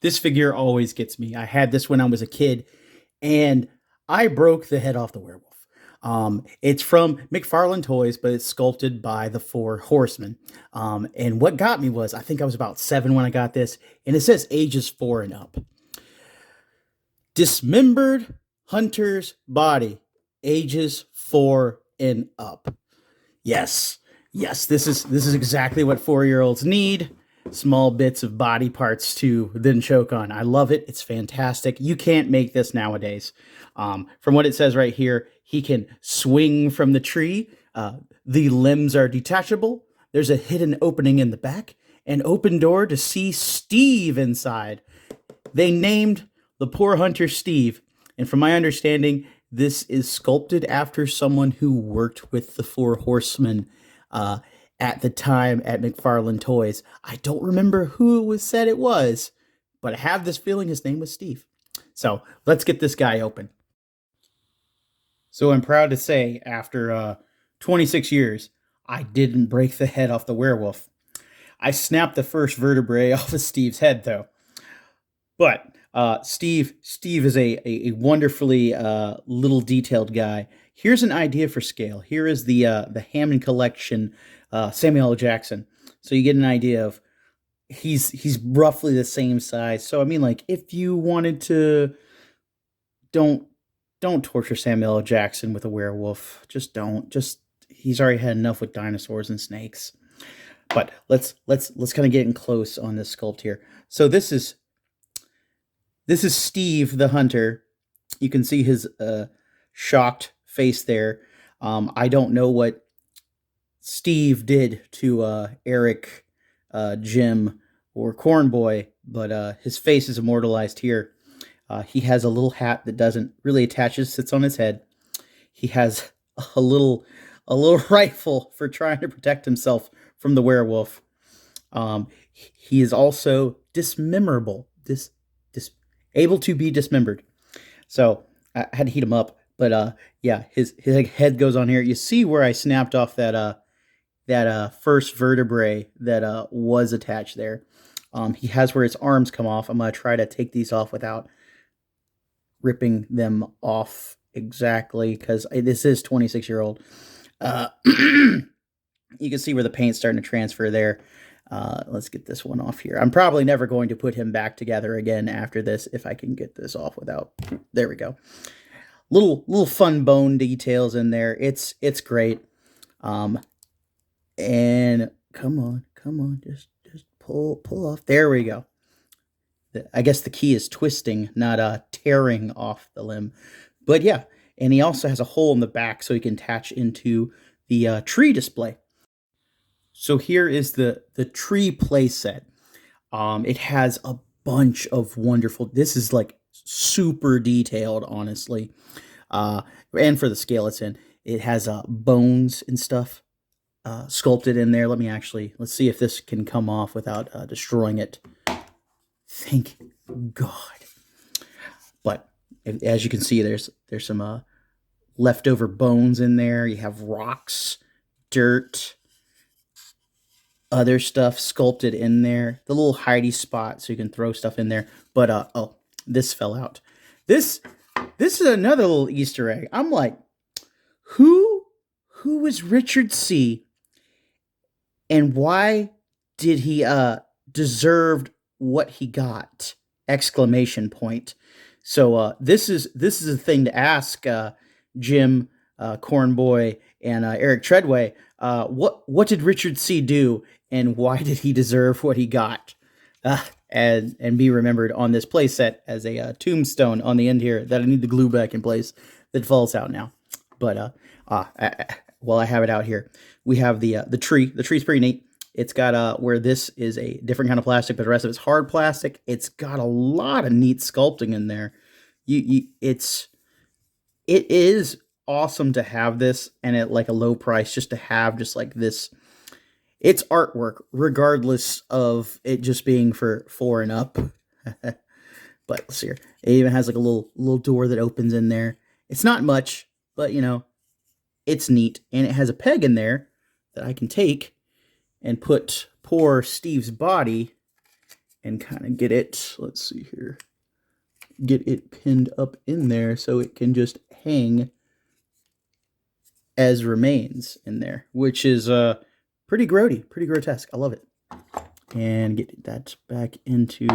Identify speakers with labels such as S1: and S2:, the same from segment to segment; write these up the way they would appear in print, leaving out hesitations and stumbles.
S1: This figure always gets me. I had this when I was a kid, and I broke the head off the werewolf. It's from McFarlane Toys, but it's sculpted by the Four Horsemen. And what got me was I think I was about 7 when I got this, and it says ages 4 and up. Dismembered hunter's body, ages 4 and up. Yes, yes, this is exactly what 4-year-olds need. Small bits of body parts to then choke on. I love it. It's fantastic. You can't make this nowadays. From what it says right here, he can swing from the tree. The limbs are detachable. There's a hidden opening in the back, an open door to see Steve inside. They named the poor hunter Steve, and from my understanding, this is sculpted after someone who worked with the Four Horsemen at the time at McFarlane Toys. I don't remember who it was said it was, but I have this feeling his name was Steve. So let's get this guy open. So I'm proud to say, after 26 years, I didn't break the head off the werewolf. I snapped the first vertebrae off of Steve's head, though. But Steve is a wonderfully little detailed guy. Here's an idea for scale. Here is the Hammond Collection Samuel L. Jackson. So you get an idea of he's roughly the same size. So I mean, like, if you wanted to, don't torture Samuel L. Jackson with a werewolf. Just don't. Just he's already had enough with dinosaurs and snakes. But let's kind of get in close on this sculpt here. So this is Steve the hunter. You can see his shocked face there. I don't know what Steve did to Eric, Jim, or Cornboy, but his face is immortalized here. He has a little hat that doesn't really attach, sits on his head. He has a little rifle for trying to protect himself from the werewolf. He is also dismemberable, able to be dismembered. So I had to heat him up, but yeah, his head goes on here. You see where I snapped off that first vertebrae that was attached there. He has where his arms come off. I'm gonna try to take these off without ripping them off exactly, because this is 26-year-old. You can see where the paint's starting to transfer there. Let's get this one off here. I'm probably never going to put him back together again after this if I can get this off without. There we go. Little fun bone details in there. It's great. And come on, just pull off. There we go. I guess the key is twisting, not tearing off the limb. But yeah, and he also has a hole in the back so he can attach into the tree display. So here is the tree play set. It has a bunch of wonderful. This is like super detailed, honestly, and for the scale it's in, it has bones and stuff sculpted in there. Let's see if this can come off without destroying it. Thank God. But as you can see, there's some leftover bones in there. You have rocks, dirt, other stuff sculpted in there. The little hidey spot so you can throw stuff in there. But oh, this fell out. This is another little Easter egg. I'm like, who was Richard C. and why did he deserved what he got? Exclamation point. So this is a thing to ask Jim, Cornboy, and Eric Treadway. What did Richard C. do, and why did he deserve what he got? And be remembered on this playset as a tombstone on the end here that I need to glue back in place that falls out now. But while I have it out here, we have the tree. The tree's pretty neat. It's got where this is a different kind of plastic, but the rest of it's hard plastic. It's got a lot of neat sculpting in there. It is awesome to have this, and at like a low price, just to have just like this. It's artwork, regardless of it just being for 4 and up. But let's see here. It even has like a little door that opens in there. It's not much, but you know, it's neat, and it has a peg in there that I can take and put poor Steve's body and kind of get it, let's see here, get it pinned up in there so it can just hang as remains in there, which is pretty grody, pretty grotesque. I love it. And get that back into,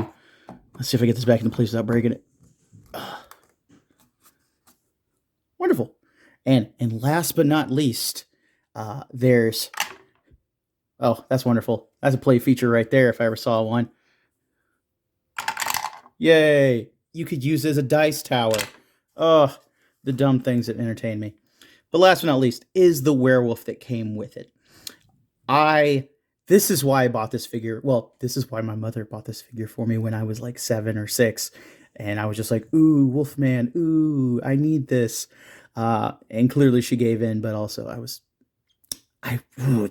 S1: let's see if I get this back into place without breaking it. Wonderful. And last but not least, there's, oh, that's wonderful. That's a play feature right there if I ever saw one. Yay. You could use it as a dice tower. Oh, the dumb things that entertain me. But last but not least is the werewolf that came with it. This is why I bought this figure. Well, this is why my mother bought this figure for me when I was like 7 or 6. And I was just like, ooh, Wolfman, ooh, I need this. And clearly she gave in, but also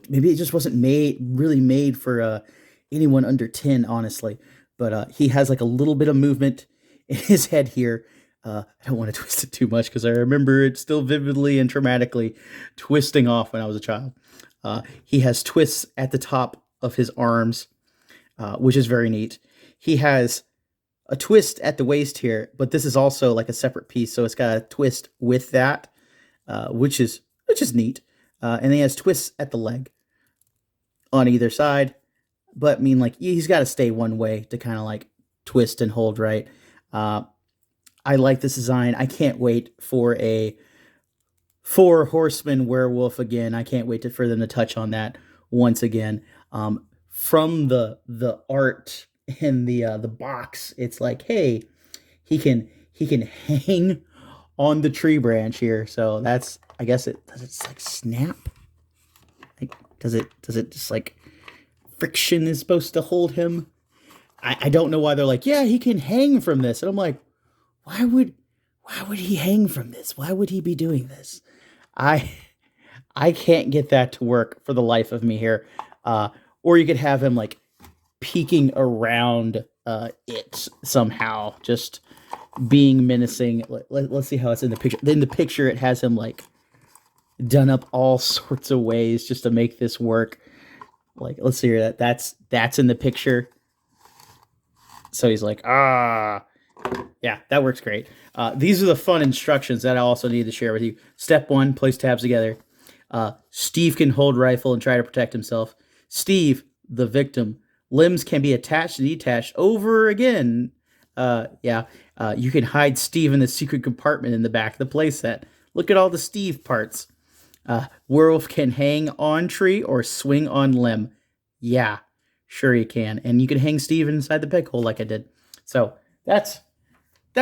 S1: maybe it just wasn't really made for anyone under 10, honestly. But he has like a little bit of movement in his head here. I don't want to twist it too much because I remember it still vividly and traumatically twisting off when I was a child. He has twists at the top of his arms, which is very neat. He has a twist at the waist here, but this is also like a separate piece, so it's got a twist with that, which is neat. And he has twists at the leg on either side, but I mean, like, he's got to stay one way to kind of like twist and hold right. I like this design. I can't wait for a Four Horsemen werewolf again. I can't wait for them to touch on that once again. From the art in the box, it's like, hey, he can hang on the tree branch here. So that's, I guess does it like snap? Like, does it just like friction is supposed to hold him? I don't know why they're like, yeah, he can hang from this. And I'm like, why would he hang from this? Why would he be doing this? I can't get that to work for the life of me here. Or you could have him like peeking around it somehow, just being menacing. Let's see how it's in the picture. In the picture, it has him like done up all sorts of ways just to make this work. Like, let's see here. That's in the picture. So he's like, yeah, that works great. These are the fun instructions that I also need to share with you. Step 1, place tabs together. Steve can hold rifle and try to protect himself. Steve, the victim. Limbs can be attached and detached over again. You can hide Steve in the secret compartment in the back of the playset. Look at all the Steve parts. Werewolf can hang on tree or swing on limb. Yeah, sure you can. And you can hang Steve inside the peg hole like I did. So that's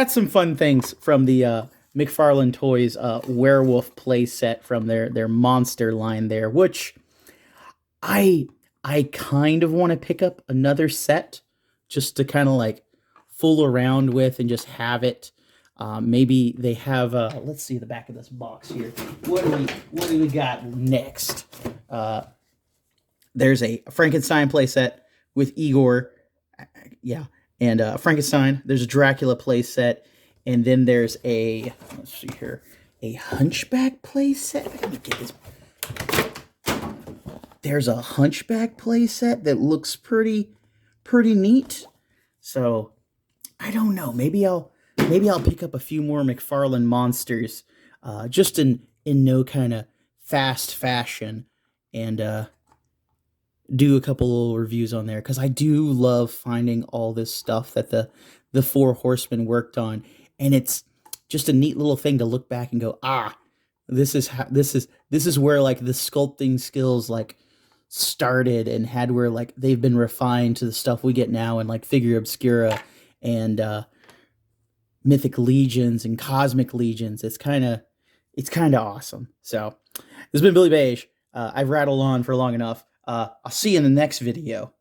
S1: some fun things from the McFarlane Toys werewolf play set from their monster line there, which I kind of want to pick up another set just to kind of like fool around with and just have it. Maybe they have let's see the back of this box here. What do we got next? There's a Frankenstein playset with Igor. Yeah. And Frankenstein, there's a Dracula playset, and then there's let's see here, a Hunchback playset. Let me get this. There's a Hunchback playset that looks pretty neat. So I don't know. Maybe I'll pick up a few more McFarlane monsters, just in no kind of fast fashion, and do a couple little reviews on there, because I do love finding all this stuff that the Four Horsemen worked on, and it's just a neat little thing to look back and go, this is where like the sculpting skills like started and had where like they've been refined to the stuff we get now in like Figure Obscura and Mythic Legions and Cosmic Legions. It's kind of awesome. So this has been Billy Beige. I've rattled on for long enough. I'll see you in the next video.